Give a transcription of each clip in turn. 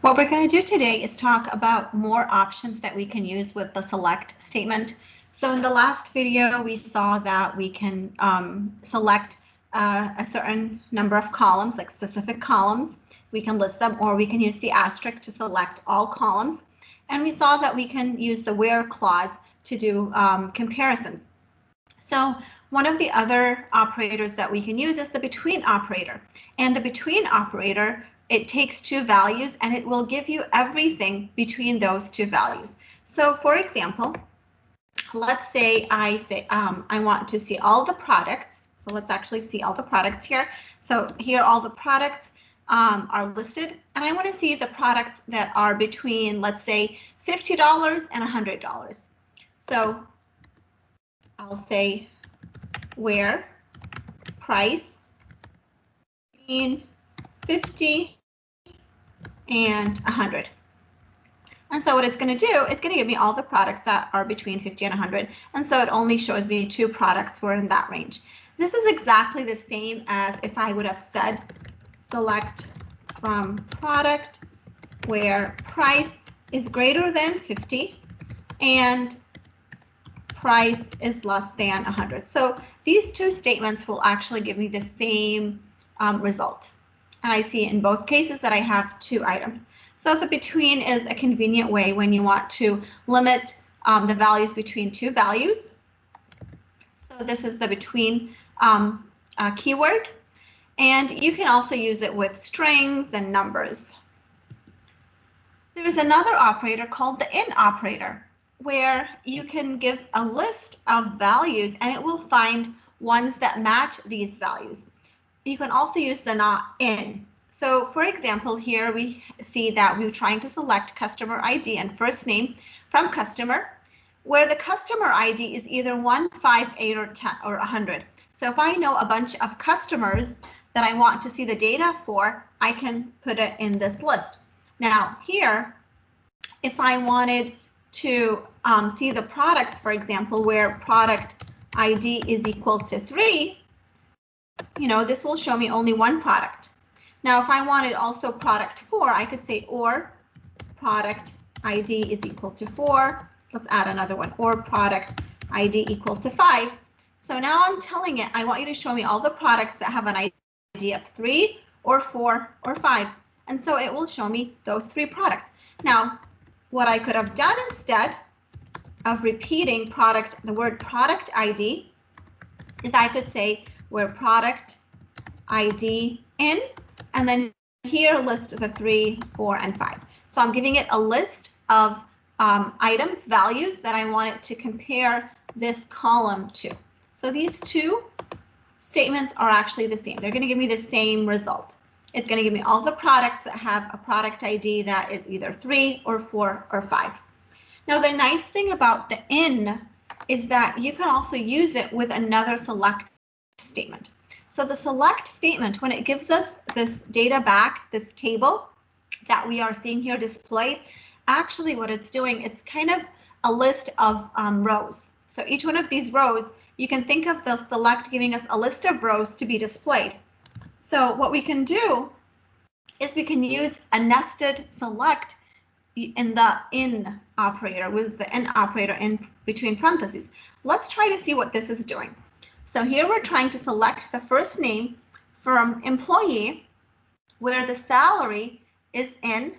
What we're going to do today is talk about more options that we can use with the select statement. So in the last video, we saw that we can select a certain number of columns, like specific columns. We can list them, or we can use the asterisk to select all columns. And we saw that we can use the where clause to do comparisons. So one of the other operators that we can use is the between operator. And the between operator, it takes two values and it will give you everything between those two values. So for example, let's say I want to see all the products. So let's actually see all the products here. So here all the products are listed, and I want to see the products that are between, let's say, $50 and $100. So I'll say where price between 50 and 100. And so what it's going to do, it's going to give me all the products that are between 50 and 100. And so it only shows me two products were in that range. This is exactly the same as if I would have said select from product where price is greater than 50 and price is less than 100. So these two statements will actually give me the same result. And I see in both cases that I have two items. So the between is a convenient way when you want to limit the values between two values. So this is the between keyword. And you can also use it with strings and numbers. There's another operator called the in operator, where you can give a list of values and it will find ones that match these values. You can also use the not in. So for example, here we see that we're trying to select customer ID and first name from customer, where the customer ID is either 1, 5, 8, or 10 or 100. So if I know a bunch of customers that I want to see the data for, I can put it in this list. Now here, if I wanted to see the products, for example, where product ID is equal to 3, this will show me only one product. Now, if I wanted also product 4, I could say or product ID is equal to 4. Let's add another one, or product ID equal to 5. So now I'm telling it, I want you to show me all the products that have an ID of 3 or 4 or 5. And so it will show me those 3 products. Now, what I could have done instead of repeating the word product ID is I could say where product ID in, and then here list the 3, 4, and 5. So I'm giving it a list of items, values that I want it to compare this column to. So these two statements are actually the same. They're going to give me the same result. It's going to give me all the products that have a product ID that is either 3 or 4 or 5. Now the nice thing about the in is that you can also use it with another select statement. So the select statement, when it gives us this data back, this table that we are seeing here displayed, actually what it's doing, it's kind of a list of rows. So each one of these rows, you can think of the select giving us a list of rows to be displayed. So what we can do is we can use a nested select in the in operator, with the in operator in between parentheses. Let's try to see what this is doing. So here we're trying to select the first name from employee, where the salary is in,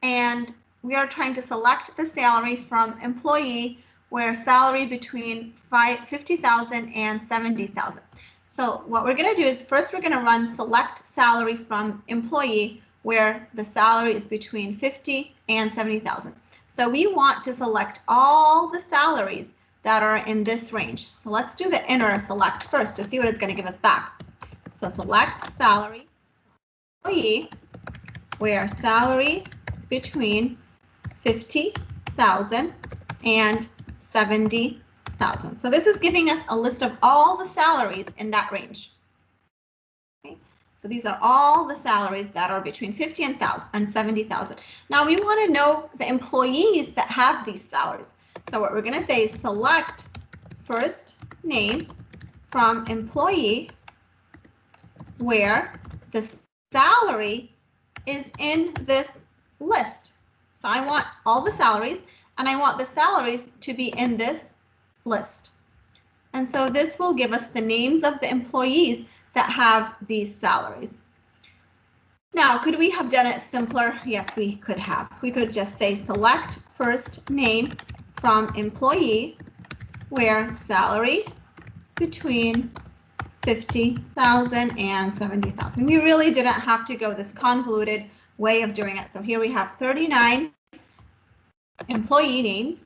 and we are trying to select the salary from employee where salary between 50,000 and 70,000. So what we're going to do is first we're going to run select salary from employee where the salary is between 50 and 70,000. So we want to select all the salaries that are in this range. So let's do the inner select first to see what it's going to give us back. So select salary employee where salary between 50,000 and 70,000. So this is giving us a list of all the salaries in that range. Okay. So these are all the salaries that are between 50 and 70,000. Now we want to know the employees that have these salaries. So what we're going to say is select first name from employee where the salary is in this list. So I want all the salaries, and I want the salaries to be in this list. And so this will give us the names of the employees that have these salaries. Now, could we have done it simpler? Yes, we could have. We could just say select first name from employee where salary between 50,000 and 70,000. We really didn't have to go this convoluted way of doing it. So here we have 39 employee names,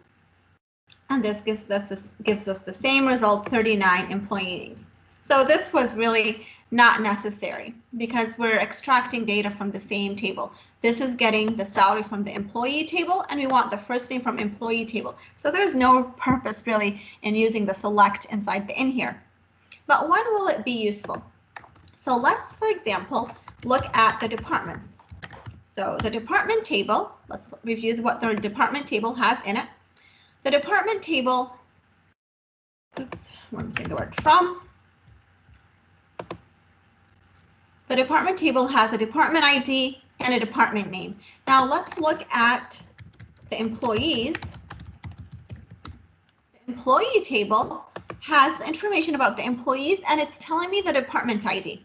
and this gives us the same result, 39 employee names. So this was really not necessary because we're extracting data from the same table. This is getting the salary from the employee table, and we want the first name from employee table. So there's no purpose really in using the select inside the in here. But when will it be useful? So let's, for example, look at the departments. So the department table, let's review what the department table has in it. The department table, oops, I'm saying the word from. The department table has a department ID and a department name. Now let's look at the employees. The employee table has the information about the employees, and it's telling me the department ID.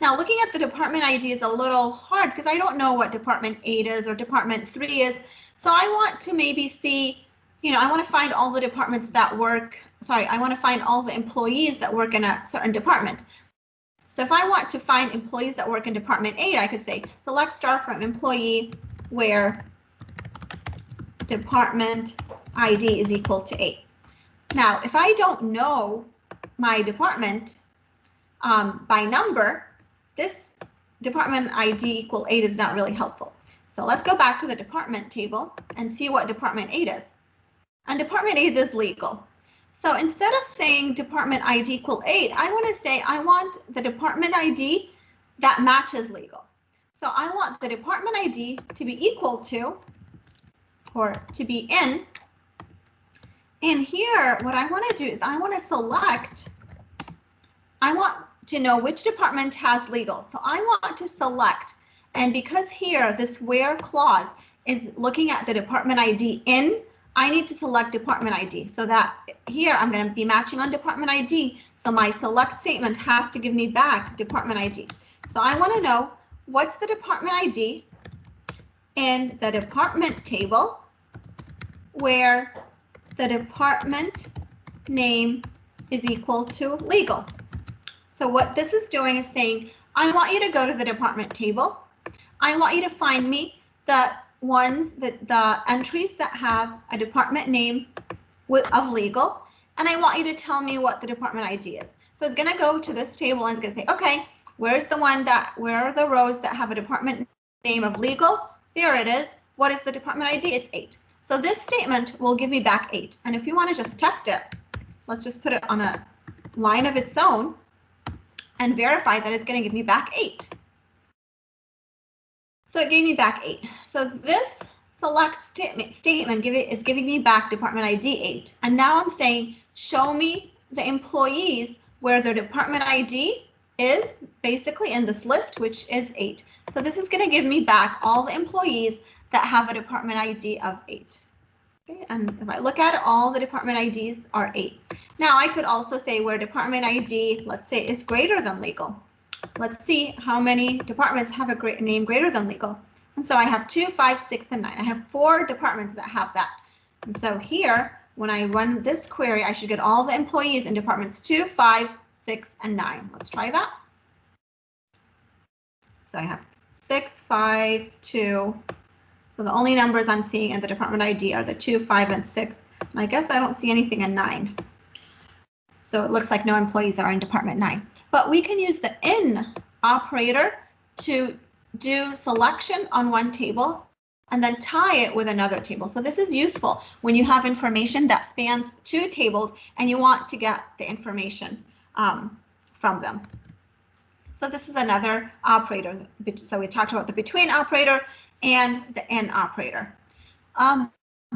Now looking at the department ID is a little hard because I don't know what department 8 is or department 3 is. So I want to maybe see, I want to find all the departments that work, I want to find all the employees that work in a certain department. So if I want to find employees that work in department 8, I could say select star from employee where department ID is equal to 8. Now, if I don't know my department by number, this department ID equal 8 is not really helpful. So let's go back to the department table and see what department 8 is. And department 8 is legal. So instead of saying department ID equal 8, I want to say I want the department ID that matches legal. So I want the department ID to be equal to, or to be in. And here, what I want to do is I want to select, I want to know which department has legal. So I want to select, and because here this where clause is looking at the department ID in, I need to select department ID so that here I'm going to be matching on department ID. So my select statement has to give me back department ID. So I want to know what's the department ID in the department table where the department name is equal to legal. So what this is doing is saying, I want you to go to the department table. I want you to find me the entries that have a department name of legal, and I want you to tell me what the department ID is. So it's going to go to this table and it's going to say, okay, where are the rows that have a department name of legal? There it is. What is the department ID? It's 8. So this statement will give me back 8. And if you want to just test it, let's just put it on a line of its own and verify that it's going to give me back 8. So it gave me back 8. So this select statement is giving me back department ID 8. And now I'm saying, show me the employees where their department ID is basically in this list, which is 8. So this is going to give me back all the employees that have a department ID of 8. Okay, and if I look at it, all the department IDs are 8. Now I could also say where department ID, let's say, is greater than legal. Let's see how many departments have a name greater than legal. And so I have 2, 5, 6, and 9. I have 4 departments that have that. And so here, when I run this query, I should get all the employees in departments 2, 5, 6, and 9. Let's try that. So I have 6, 5, 2. So the only numbers I'm seeing in the department ID are the 2, 5, and 6. And I guess I don't see anything in 9. So it looks like no employees are in department 9. But we can use the in operator to do selection on one table and then tie it with another table. So this is useful when you have information that spans 2 tables and you want to get the information from them. So this is another operator. So we talked about the between operator and the in operator.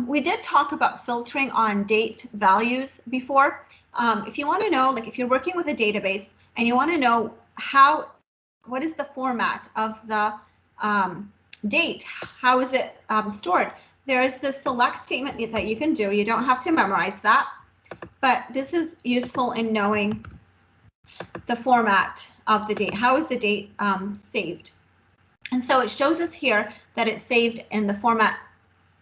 We did talk about filtering on date values before. If you want to know, like if you're working with a database and you want to know what is the format of the Date, how is it stored? There is this select statement that you can do. You don't have to memorize that, but this is useful in knowing the format of the date. How is the date saved? And so it shows us here that it's saved in the format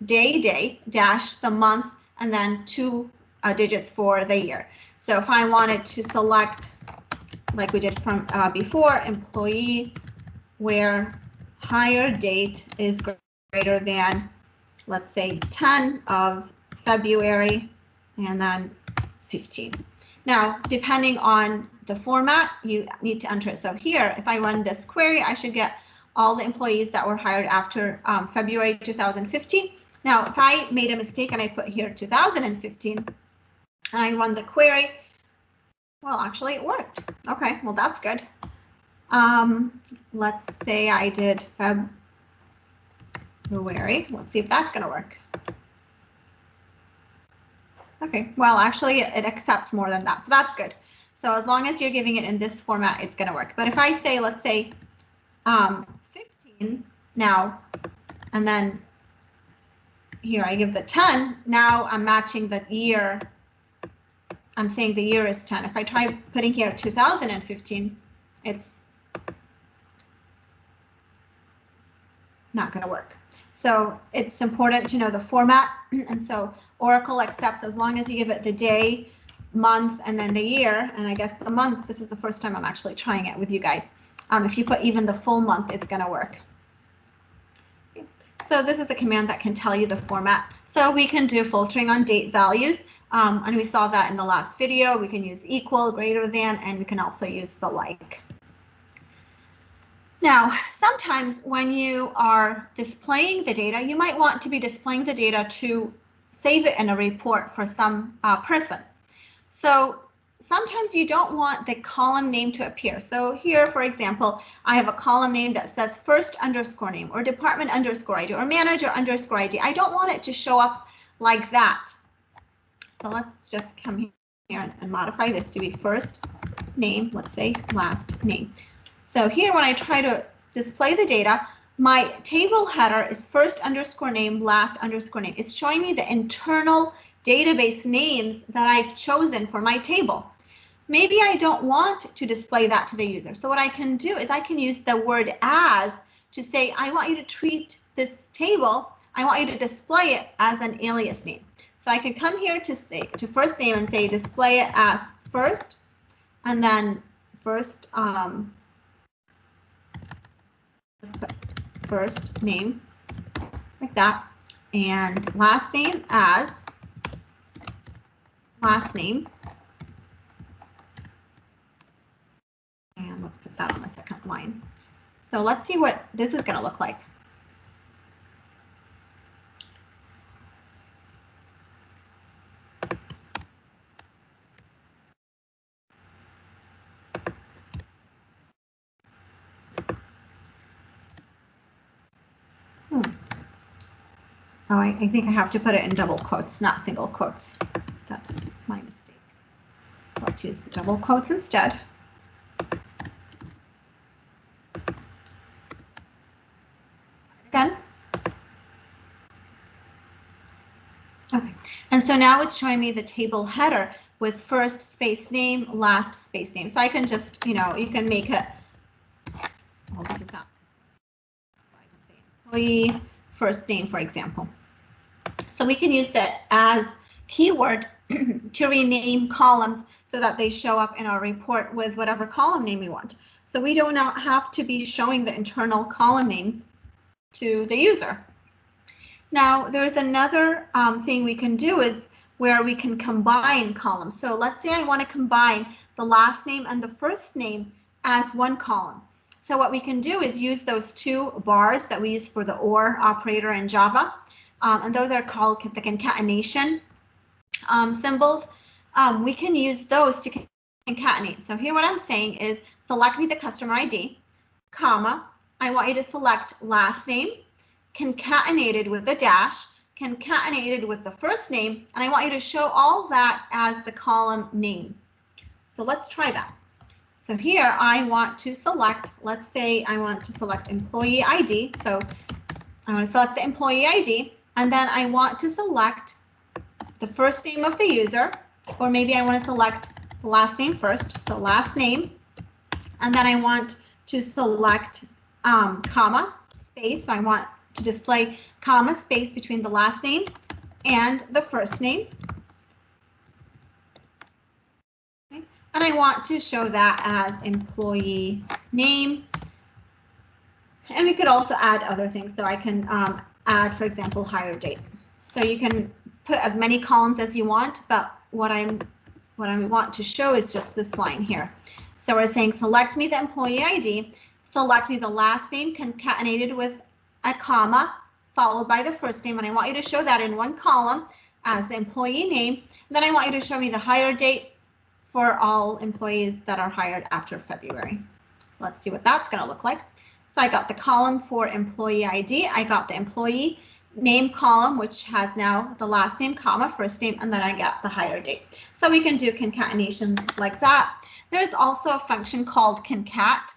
day, dash, the month, and then 2 digits for the year. So if I wanted to select, like we did from before, employee where hire date is greater than, let's say, 10 of February and then 15. Now, depending on the format, you need to enter it. So here, if I run this query, I should get all the employees that were hired after February 2015. Now, if I made a mistake and I put here 2015, and I run the query, well, actually it worked. Okay, well, that's good. Let's say I did February. Let's see if that's going to work. Okay, well, actually it accepts more than that, so that's good. So as long as you're giving it in this format, it's going to work. But if I say, let's say 15 now, and then here I give the 10, now I'm matching the year. I'm saying the year is 10. If I try putting here 2015, it's not going to work. So it's important to know the format. And so Oracle accepts as long as you give it the day, month, and then the year. And I guess the month, this is the first time I'm actually trying it with you guys. If you put even the full month, it's going to work. So this is the command that can tell you the format. So we can do filtering on date values. And we saw that in the last video. We can use equal, greater than, and we can also use the like. Now, sometimes when you are displaying the data, you might want to be displaying the data to save it in a report for some person. So sometimes you don't want the column name to appear. So here, for example, I have a column name that says first underscore name or department underscore ID or manager underscore ID. I don't want it to show up like that. So let's just come here and modify this to be first name, let's say last name. So here, when I try to display the data, my table header is first underscore name, last underscore name. It's showing me the internal database names that I've chosen for my table. Maybe I don't want to display that to the user. So what I can do is I can use the word as to say, I want you to treat this table, I want you to display it as an alias name. So I can come here to say to first name and say display it as first, and then first let's put first name like that, and last name as last name, and let's put that on the second line. So let's see what this is going to look like. Oh, I think I have to put it in double quotes, not single quotes. That's my mistake. So let's use the double quotes instead. Again. Okay, and so now it's showing me the table header with first space name, last space name. So I can just, you can make it, well, this is not, I can say employee first name, for example. So we can use the as keyword to rename columns so that they show up in our report with whatever column name we want. So we do not have to be showing the internal column names to the user. Now, there's another thing we can do is where we can combine columns. So let's say I want to combine the last name and the first name as one column. So what we can do is use those two bars that we use for the OR operator in Java. And those are called the concatenation symbols. We can use those to concatenate. So here what I'm saying is select me the customer ID, comma, I want you to select last name, concatenated with a dash, concatenated with the first name, and I want you to show all that as the column name. So let's try that. So here I want to select, let's say I want to select employee ID. So I want to select the employee ID, and then I want to select the first name of the user, or maybe I want to select the last name first, so last name, and then I want to select comma, space, so I want to display comma, space between the last name and the first name. Okay. And I want to show that as employee name. And we could also add other things, so I can add, for example, hire date. So you can put as many columns as you want, but what I want to show is just this line here. So we're saying select me the employee ID, select me the last name concatenated with a comma followed by the first name, and I want you to show that in one column as the employee name. Then I want you to show me the hire date for all employees that are hired after February. So let's see what that's going to look like. So I got the column for employee ID, I got the employee name column, which has now the last name, comma, first name, and then I got the hire date. So we can do concatenation like that. There's also a function called concat,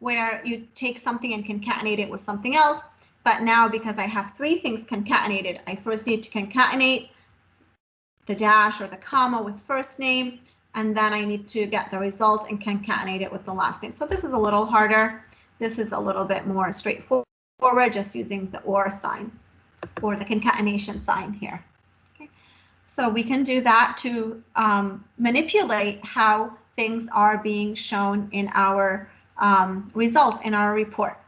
where you take something and concatenate it with something else. But now, because I have three things concatenated, I first need to concatenate the dash or the comma with first name, and then I need to get the result and concatenate it with the last name. So this is a little harder. This is a little bit more straightforward, just using the or sign or the concatenation sign here. Okay. So we can do that to manipulate how things are being shown in our results in our report.